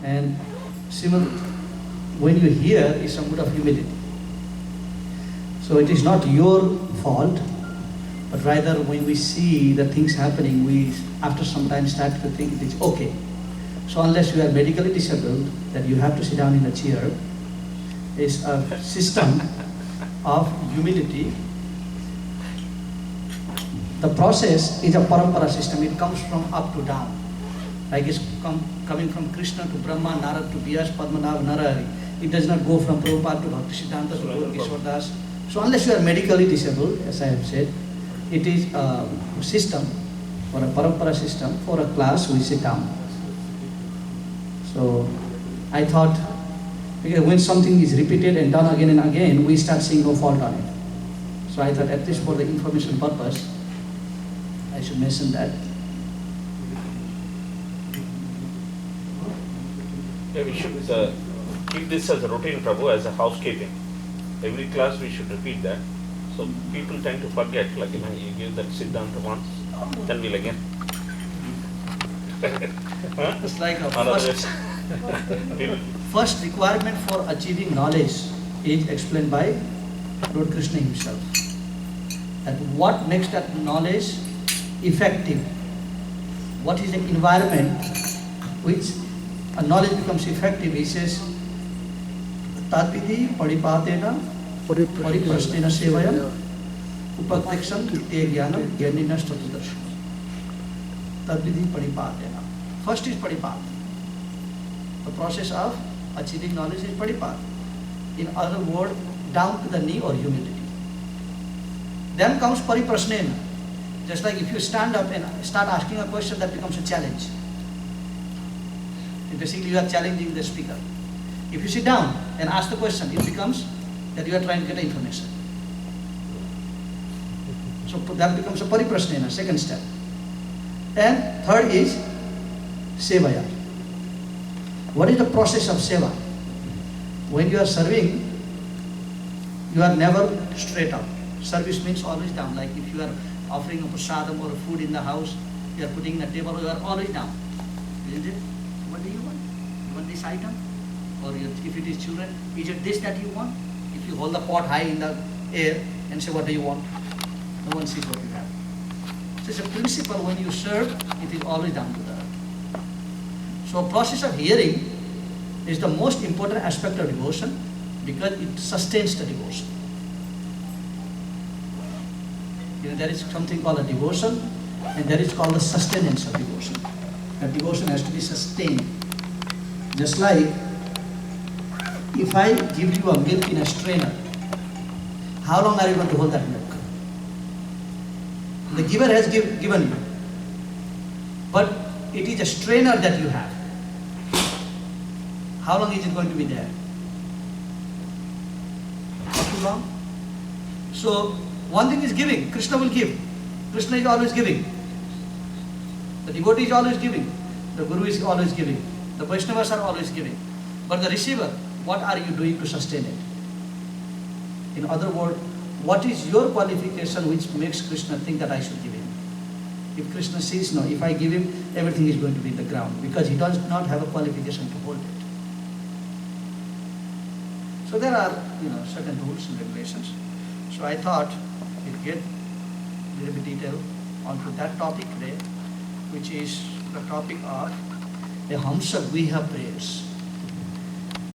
And similar, when you hear is a mood of humility. So it is not your fault, but rather when we see the things happening, we after some time start to think it is okay. So unless you are medically disabled, that you have to sit down in a chair, is a system of humility. The process is a parampara system. It comes from up to down. Like it's coming from Krishna to Brahma, Narad to Vyas, Padmanabh, Narahari. It does not go from Prabhupada to Bhaktisiddhanta to Gaur Kishore Das. So unless you are medically disabled, as I have said, it is a system, or a parampara system, for a class we sit down. So I thought, because when something is repeated and done again and again, we start seeing no fault on it. So I thought, at least for the information purpose, I should mention that. Yeah, we should keep this as a routine, Prabhu, as a housekeeping. Every class we should repeat that. So people tend to forget, like you give that Siddhanta once, then we'll again. It's like a first requirement for achieving knowledge is explained by Lord Krishna himself. That what makes that knowledge effective? What is the environment which a knowledge becomes effective? He says, Tadvidi padipatena pariprasnena sevaya upaktiksham te jnanam jnanina statudarshana. Tadvidi padipatena. First is padipat. The process of achieving knowledge is padipat. In other words, down to the knee or humility. Then comes pariprasnena. Just like if you stand up and start asking a question, that becomes a challenge. Basically, you are challenging the speaker. If you sit down and ask the question, it becomes that you are trying to get information. So that becomes a pariprasnena, second step. And third is sevaya. What is the process of seva? When you are serving, you are never straight up. Service means always down. Like if you are offering a prasadam or a food in the house, you are putting in a table, you are always down. Isn't it? What do you want? You want this item? Or if it is children, is it this that you want? If you hold the pot high in the air and say, what do you want? No one sees what you have. So it's a principle when you serve, it is always down to the earth. So process of hearing is the most important aspect of devotion because it sustains the devotion. There is something called a devotion and there is called the sustenance of devotion. That devotion has to be sustained. Just like if I give you a milk in a strainer, how long are you going to hold that milk? The giver has given you, but it is a strainer that you have. How long is it going to be there? Not too long. So one thing is giving. Krishna will give. Krishna is always giving. The devotee is always giving. The Guru is always giving. The Vaishnavas are always giving. But the receiver, what are you doing to sustain it? In other words, what is your qualification which makes Krishna think that I should give him? If Krishna says no, if I give him, everything is going to be in the ground because he does not have a qualification to hold it. So there are, certain rules and regulations. So I thought we'll get a little bit detail onto that topic today, which is the topic of the Hamsa Guha prayers.